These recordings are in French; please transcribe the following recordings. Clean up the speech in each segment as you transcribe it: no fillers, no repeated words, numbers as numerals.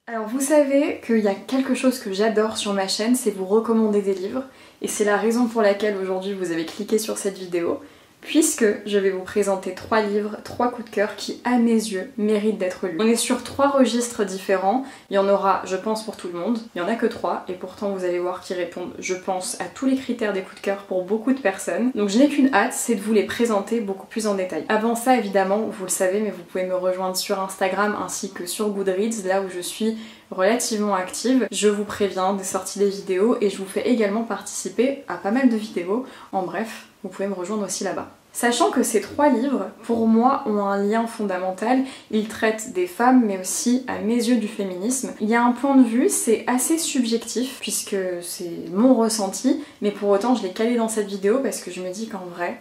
Alors vous savez qu'il y a quelque chose que j'adore sur ma chaîne, c'est vous recommander des livres, et c'est la raison pour laquelle aujourd'hui vous avez cliqué sur cette vidéo, puisque je vais vous présenter 3 livres, 3 coups de cœur qui, à mes yeux, méritent d'être lus. On est sur 3 registres différents, il y en aura, je pense, pour tout le monde, il n'y en a que 3, et pourtant vous allez voir qu'ils répondent, je pense, à tous les critères des coups de cœur pour beaucoup de personnes. Donc je n'ai qu'une hâte, c'est de vous les présenter beaucoup plus en détail. Avant ça, évidemment, vous le savez, mais vous pouvez me rejoindre sur Instagram ainsi que sur Goodreads, là où je suis relativement active. Je vous préviens des sorties des vidéos et je vous fais également participer à pas mal de vidéos. En bref, vous pouvez me rejoindre aussi là-bas. Sachant que ces 3 livres, pour moi, ont un lien fondamental, ils traitent des femmes, mais aussi, à mes yeux, du féminisme. Il y a un point de vue, c'est assez subjectif, puisque c'est mon ressenti, mais pour autant, je l'ai calé dans cette vidéo parce que je me dis qu'en vrai,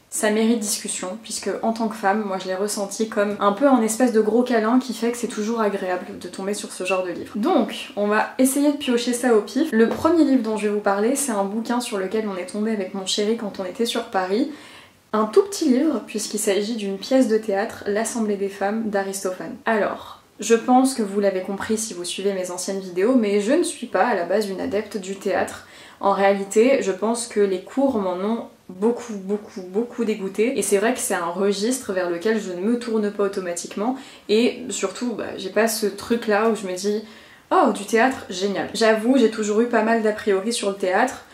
ça mérite discussion, puisque en tant que femme, moi je l'ai ressenti comme un peu un espèce de gros câlin qui fait que c'est toujours agréable de tomber sur ce genre de livre. Donc, on va essayer de piocher ça au pif. Le premier livre dont je vais vous parler, c'est un bouquin sur lequel on est tombé avec mon chéri quand on était sur Paris. Un tout petit livre, puisqu'il s'agit d'une pièce de théâtre, L'Assemblée des femmes d'Aristophane. Alors, je pense que vous l'avez compris si vous suivez mes anciennes vidéos, mais je ne suis pas à la base une adepte du théâtre. En réalité, je pense que les cours m'en ont beaucoup dégoûté, et c'est vrai que c'est un registre vers lequel je ne me tourne pas automatiquement, et surtout, j'ai pas ce truc là où je me dis oh, du théâtre, génial. J'avoue, j'ai toujours eu pas mal d'a priori sur le théâtre.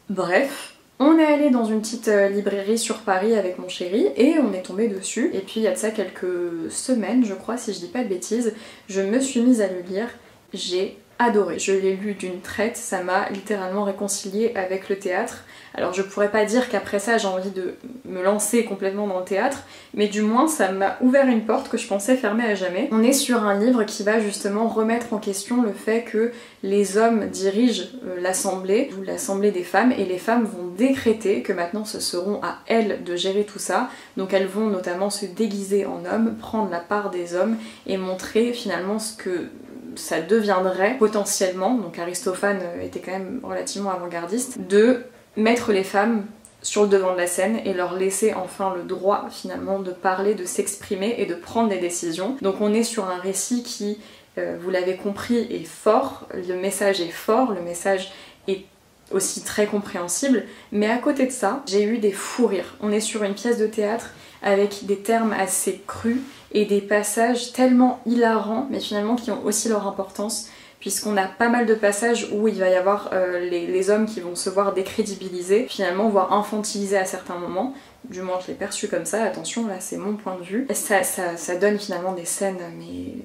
Bref. On est allé dans une petite librairie sur Paris avec mon chéri et on est tombé dessus. Et puis il y a de ça quelques semaines, je crois, si je dis pas de bêtises, je me suis mise à le lire. J'ai adoré. Je l'ai lu d'une traite, ça m'a littéralement réconciliée avec le théâtre. Alors je pourrais pas dire qu'après ça j'ai envie de me lancer complètement dans le théâtre, mais du moins ça m'a ouvert une porte que je pensais fermer à jamais. On est sur un livre qui va justement remettre en question le fait que les hommes dirigent l'assemblée, ou l'assemblée des femmes, et les femmes vont décréter que maintenant ce seront à elles de gérer tout ça. Donc elles vont notamment se déguiser en hommes, prendre la part des hommes et montrer finalement ce que ça deviendrait potentiellement, donc Aristophane était quand même relativement avant-gardiste, de mettre les femmes sur le devant de la scène et leur laisser enfin le droit finalement de parler, de s'exprimer et de prendre des décisions. Donc on est sur un récit qui, vous l'avez compris, est fort, le message est fort, le message est aussi très compréhensible, mais à côté de ça, j'ai eu des fous rires. On est sur une pièce de théâtre avec des termes assez crus et des passages tellement hilarants, mais finalement qui ont aussi leur importance, puisqu'on a pas mal de passages où il va y avoir les hommes qui vont se voir décrédibilisés, finalement voire infantilisés à certains moments. Du moins je l'ai perçu comme ça, attention, là c'est mon point de vue. Et ça donne finalement des scènes mais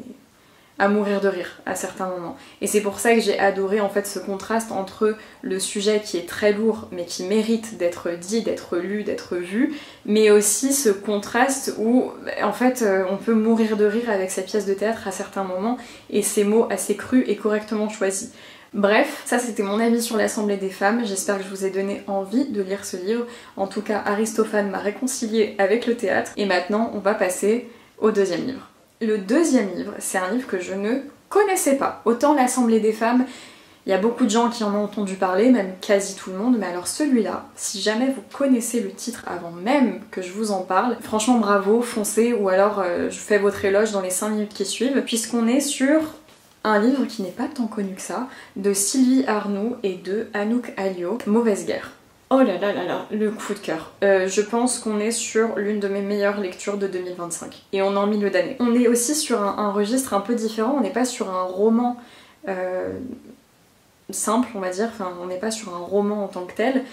à mourir de rire à certains moments. Et c'est pour ça que j'ai adoré en fait ce contraste entre le sujet qui est très lourd mais qui mérite d'être dit, d'être lu, d'être vu, mais aussi ce contraste où en fait on peut mourir de rire avec cette pièce de théâtre à certains moments et ces mots assez crus et correctement choisis. Bref, ça c'était mon avis sur l'Assemblée des femmes, j'espère que je vous ai donné envie de lire ce livre. En tout cas, Aristophane m'a réconciliée avec le théâtre, et maintenant on va passer au deuxième livre. Le deuxième livre, c'est un livre que je ne connaissais pas. Autant l'Assemblée des femmes, il y a beaucoup de gens qui en ont entendu parler, même quasi tout le monde, mais alors celui-là, si jamais vous connaissez le titre avant même que je vous en parle, franchement bravo, foncez, ou alors je fais votre éloge dans les 5 minutes qui suivent, puisqu'on est sur un livre qui n'est pas tant connu que ça, de Sylvie Arnoux et de Anouk Alliot, Mauvaise guerre. Oh là là là là, le coup de cœur. Je pense qu'on est sur l'une de mes meilleures lectures de 2025. Et on est en milieu d'année. On est aussi sur un registre un peu différent, on n'est pas sur un roman simple, on va dire, enfin on n'est pas sur un roman en tant que tel.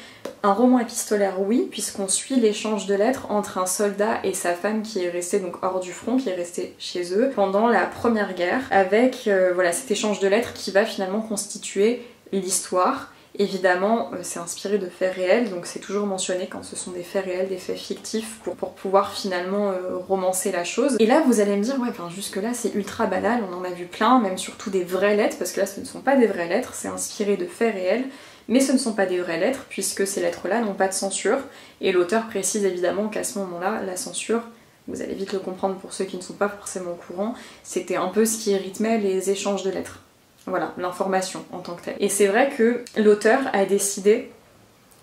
Un roman épistolaire, oui, puisqu'on suit l'échange de lettres entre un soldat et sa femme qui est restée donc hors du front, qui est restée chez eux pendant la Première Guerre, avec voilà, cet échange de lettres qui va finalement constituer l'histoire. Évidemment, c'est inspiré de faits réels, donc c'est toujours mentionné quand ce sont des faits réels, des faits fictifs, pour pouvoir finalement romancer la chose. Et là, vous allez me dire, ouais, enfin jusque là c'est ultra banal, on en a vu plein, même surtout des vraies lettres, parce que là ce ne sont pas des vraies lettres, c'est inspiré de faits réels, mais ce ne sont pas des vraies lettres, puisque ces lettres-là n'ont pas de censure, et l'auteur précise évidemment qu'à ce moment-là, la censure, vous allez vite le comprendre pour ceux qui ne sont pas forcément au courant, c'était un peu ce qui rythmait les échanges de lettres. Voilà, l'information en tant que telle. Et c'est vrai que l'auteur a décidé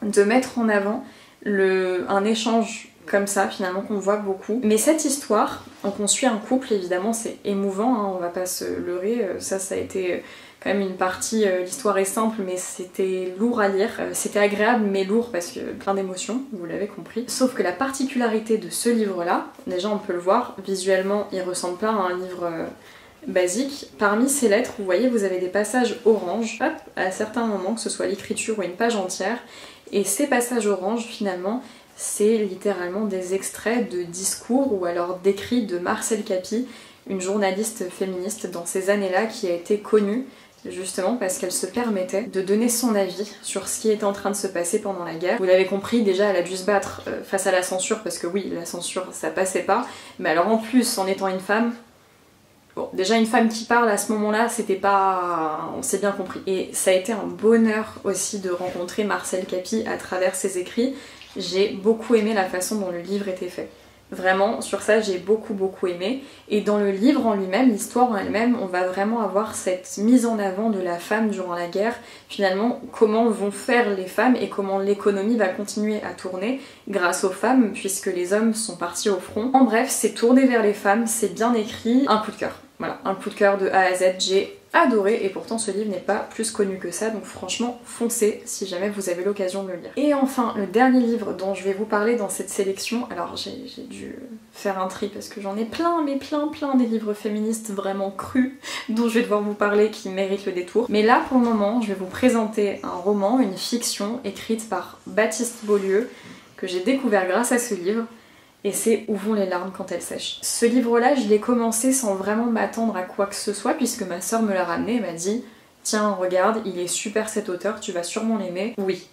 de mettre en avant un échange comme ça finalement qu'on voit beaucoup. Mais cette histoire, donc on suit un couple, évidemment c'est émouvant, hein, on va pas se leurrer, ça a été quand même une partie, l'histoire est simple mais c'était lourd à lire, c'était agréable mais lourd parce que plein d'émotions, vous l'avez compris. Sauf que la particularité de ce livre-là, déjà on peut le voir, visuellement il ressemble pas à un livre basique. Parmi ces lettres, vous voyez, vous avez des passages orange, hop, à certains moments, que ce soit l'écriture ou une page entière, et ces passages orange finalement, c'est littéralement des extraits de discours ou alors d'écrits de Marcel Capi, une journaliste féministe dans ces années-là qui a été connue justement parce qu'elle se permettait de donner son avis sur ce qui était en train de se passer pendant la guerre. Vous l'avez compris, déjà elle a dû se battre face à la censure parce que oui, la censure ça passait pas, mais alors en plus en étant une femme, bon, déjà une femme qui parle à ce moment-là, c'était pas... on s'est bien compris. Et ça a été un bonheur aussi de rencontrer Marcel Capi à travers ses écrits. J'ai beaucoup aimé la façon dont le livre était fait. Vraiment, sur ça, j'ai beaucoup aimé. Et dans le livre en lui-même, l'histoire en elle-même, on va vraiment avoir cette mise en avant de la femme durant la guerre. Finalement, comment vont faire les femmes et comment l'économie va continuer à tourner grâce aux femmes, puisque les hommes sont partis au front. En bref, c'est tourné vers les femmes, c'est bien écrit. Un coup de cœur. Voilà, un coup de cœur de A à Z, j'ai adoré et pourtant ce livre n'est pas plus connu que ça, donc franchement foncez si jamais vous avez l'occasion de le lire. Et enfin, le dernier livre dont je vais vous parler dans cette sélection, alors j'ai dû faire un tri parce que j'en ai plein, mais plein des livres féministes vraiment crus dont je vais devoir vous parler qui méritent le détour. Mais là pour le moment, je vais vous présenter un roman, une fiction écrite par Baptiste Beaulieu que j'ai découvert grâce à ce livre. Et c'est Où vont les larmes quand elles sèchent. Ce livre-là, je l'ai commencé sans vraiment m'attendre à quoi que ce soit, puisque ma soeur me l'a ramené et m'a dit « Tiens, regarde, il est super cet auteur, tu vas sûrement l'aimer. » Oui.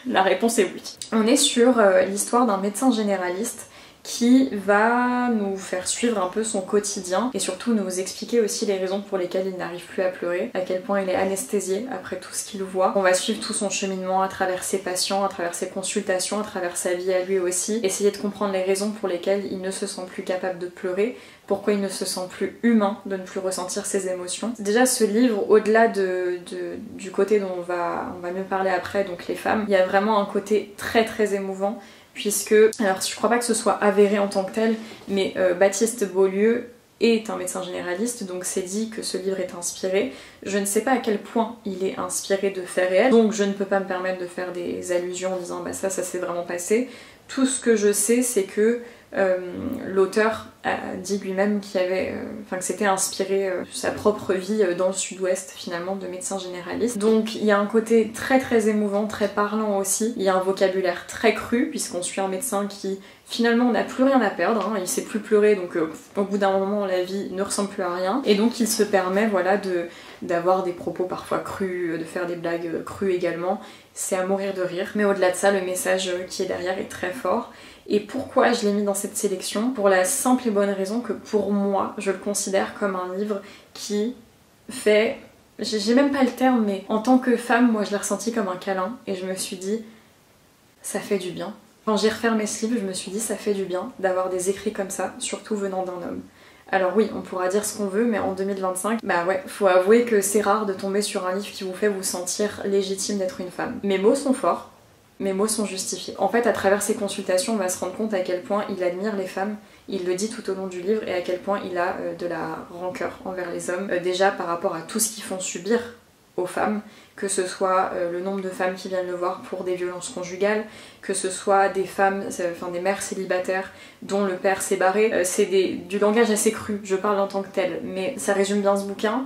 La réponse est oui. On est sur l'histoire d'un médecin généraliste qui va nous faire suivre un peu son quotidien et surtout nous expliquer aussi les raisons pour lesquelles il n'arrive plus à pleurer, à quel point il est anesthésié après tout ce qu'il voit. On va suivre tout son cheminement à travers ses patients, à travers ses consultations, à travers sa vie à lui aussi, essayer de comprendre les raisons pour lesquelles il ne se sent plus capable de pleurer, pourquoi il ne se sent plus humain de ne plus ressentir ses émotions. Déjà ce livre, au-delà du côté dont on va mieux parler après, donc les femmes, il y a vraiment un côté très émouvant puisque, alors je crois pas que ce soit avéré en tant que tel, mais Baptiste Beaulieu est un médecin généraliste, donc c'est dit que ce livre est inspiré. Je ne sais pas à quel point il est inspiré de faits réels, donc je ne peux pas me permettre de faire des allusions en disant bah ça s'est vraiment passé. Tout ce que je sais, c'est que l'auteur a dit lui-même qu'il avait, que c'était inspiré de sa propre vie dans le sud-ouest finalement de médecin généraliste. Donc il y a un côté très émouvant, très parlant aussi. Il y a un vocabulaire très cru puisqu'on suit un médecin qui finalement n'a plus rien à perdre, hein. Il sait plus pleurer donc au bout d'un moment la vie ne ressemble plus à rien et donc il se permet voilà d'avoir des propos parfois crus, de faire des blagues crues également. C'est à mourir de rire, mais au-delà de ça le message qui est derrière est très fort. Et pourquoi je l'ai mis dans cette sélection? Pour la simple et bonne raison que pour moi, je le considère comme un livre qui fait... J'ai même pas le terme, mais en tant que femme, moi je l'ai ressenti comme un câlin et je me suis dit, ça fait du bien. Quand j'ai refermé ce livre, je me suis dit, ça fait du bien d'avoir des écrits comme ça, surtout venant d'un homme. Alors oui, on pourra dire ce qu'on veut, mais en 2025, bah ouais, faut avouer que c'est rare de tomber sur un livre qui vous fait vous sentir légitime d'être une femme. Mes mots sont forts, mes mots sont justifiés. En fait, à travers ces consultations, on va se rendre compte à quel point il admire les femmes, il le dit tout au long du livre, et à quel point il a de la rancœur envers les hommes. Déjà par rapport à tout ce qu'ils font subir aux femmes, que ce soit le nombre de femmes qui viennent le voir pour des violences conjugales, que ce soit des femmes, des mères célibataires dont le père s'est barré. C'est du langage assez cru, je parle en tant que tel, mais ça résume bien ce bouquin.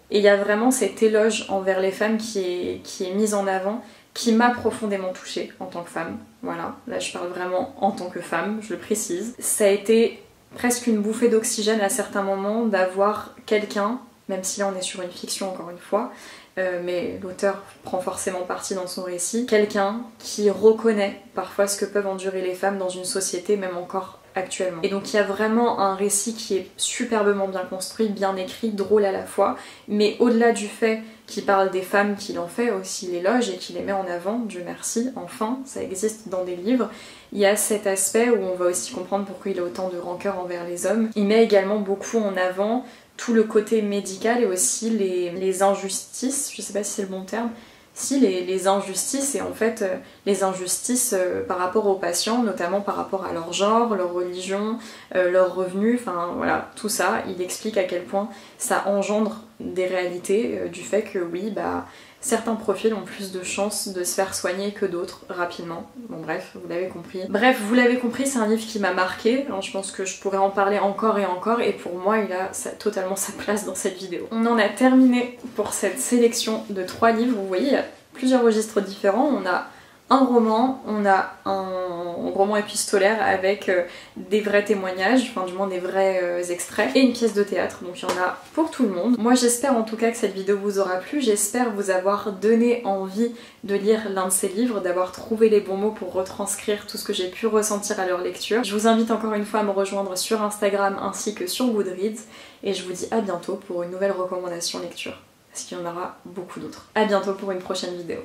Et il y a vraiment cet éloge envers les femmes qui est mis en avant, qui m'a profondément touchée en tant que femme. Voilà, là je parle vraiment en tant que femme, je le précise. Ça a été presque une bouffée d'oxygène à certains moments d'avoir quelqu'un, même si là on est sur une fiction encore une fois, mais l'auteur prend forcément parti dans son récit, quelqu'un qui reconnaît parfois ce que peuvent endurer les femmes dans une société, même encore actuellement. Et donc il y a vraiment un récit qui est superbement bien construit, bien écrit, drôle à la fois, mais au-delà du fait qu'il parle des femmes, qu'il en fait aussi l'éloge et qu'il les met en avant, Dieu merci, enfin, ça existe dans des livres, il y a cet aspect où on va aussi comprendre pourquoi il a autant de rancœur envers les hommes. Il met également beaucoup en avant tout le côté médical et aussi les injustices, je sais pas si c'est le bon terme, si les injustices, et en fait les injustices par rapport aux patients, notamment par rapport à leur genre, leur religion, leurs revenus, enfin voilà, tout ça, il explique à quel point ça engendre des réalités du fait que oui, bah certains profils ont plus de chances de se faire soigner que d'autres rapidement. Bon bref, vous l'avez compris. Bref, vous l'avez compris, c'est un livre qui m'a marqué. Alors, je pense que je pourrais en parler encore et encore, et pour moi il a totalement sa place dans cette vidéo. On en a terminé pour cette sélection de 3 livres. Vous voyez, il y a plusieurs registres différents. On a un roman, on a un roman épistolaire avec des vrais témoignages, enfin du moins des vrais extraits, et une pièce de théâtre, donc il y en a pour tout le monde. Moi j'espère en tout cas que cette vidéo vous aura plu, j'espère vous avoir donné envie de lire l'un de ces livres, d'avoir trouvé les bons mots pour retranscrire tout ce que j'ai pu ressentir à leur lecture. Je vous invite encore une fois à me rejoindre sur Instagram ainsi que sur Goodreads, et je vous dis à bientôt pour une nouvelle recommandation lecture, parce qu'il y en aura beaucoup d'autres. À bientôt pour une prochaine vidéo.